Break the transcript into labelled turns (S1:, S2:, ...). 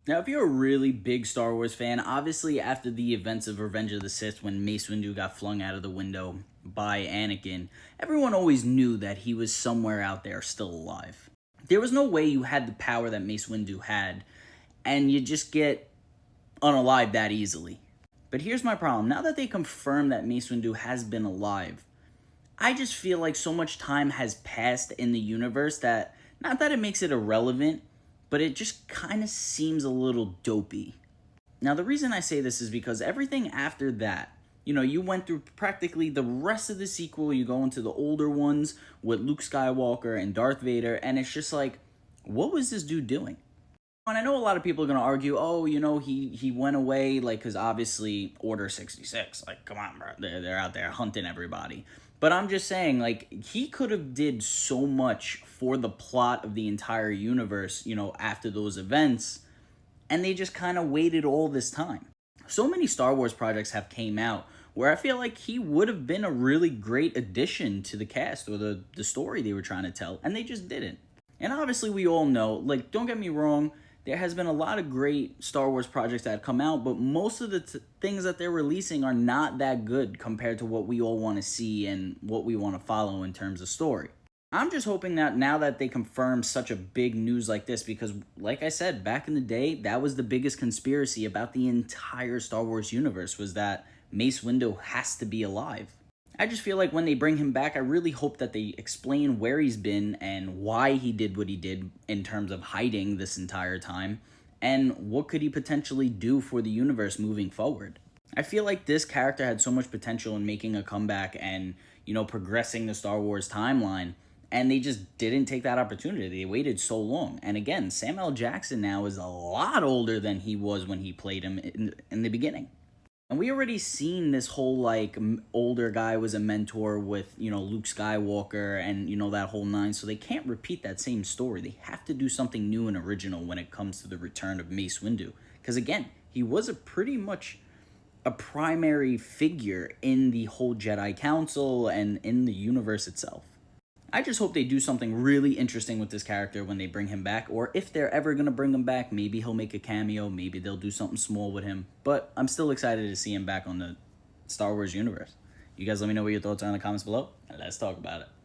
S1: Now, if you're a really big Star Wars fan, obviously after the events of Revenge of the Sith, when Mace Windu got flung out of the window by Anakin, everyone always knew that he was somewhere out there still alive. There was no way you had the power that Mace Windu had, and you just get unalived that easily. But here's my problem. Now that they confirm that Mace Windu has been alive, I just feel like so much time has passed in the universe that, not that it makes it irrelevant, but it just kind of seems a little dopey. Now, the reason I say this is because everything after that, you went through practically the rest of the sequel, you go into the older ones with Luke Skywalker and Darth Vader, and it's just like, what was this dude doing? And I know a lot of people are going to argue, oh, he went away, like, because obviously Order 66, like, come on, bro, they're out there hunting everybody. But I'm just saying, like, he could have did so much for the plot of the entire universe, after those events, and they just kind of waited all this time. So many Star Wars projects have came out where I feel like he would have been a really great addition to the cast or the story they were trying to tell, and they just didn't. And obviously we all know, like, don't get me wrong, there has been a lot of great Star Wars projects that have come out, but most of the things that they're releasing are not that good compared to what we all want to see and what we want to follow in terms of story. I'm just hoping that now that they confirm such a big news like this, because like I said, back in the day, that was the biggest conspiracy about the entire Star Wars universe, was that Mace Windu has to be alive. I just feel like when they bring him back, I really hope that they explain where he's been and why he did what he did in terms of hiding this entire time, and what could he potentially do for the universe moving forward. I feel like this character had so much potential in making a comeback and, progressing the Star Wars timeline, and they just didn't take that opportunity. They waited so long. And again, Samuel L. Jackson now is a lot older than he was when he played him in the beginning. And we already seen this whole, like, older guy was a mentor with, Luke Skywalker and, that whole nine. So they can't repeat that same story. They have to do something new and original when it comes to the return of Mace Windu. Because, again, he was a pretty much a primary figure in the whole Jedi Council and in the universe itself. I just hope they do something really interesting with this character when they bring him back, or if they're ever going to bring him back, maybe he'll make a cameo, maybe they'll do something small with him, but I'm still excited to see him back on the Star Wars universe. You guys let me know what your thoughts are in the comments below, and let's talk about it.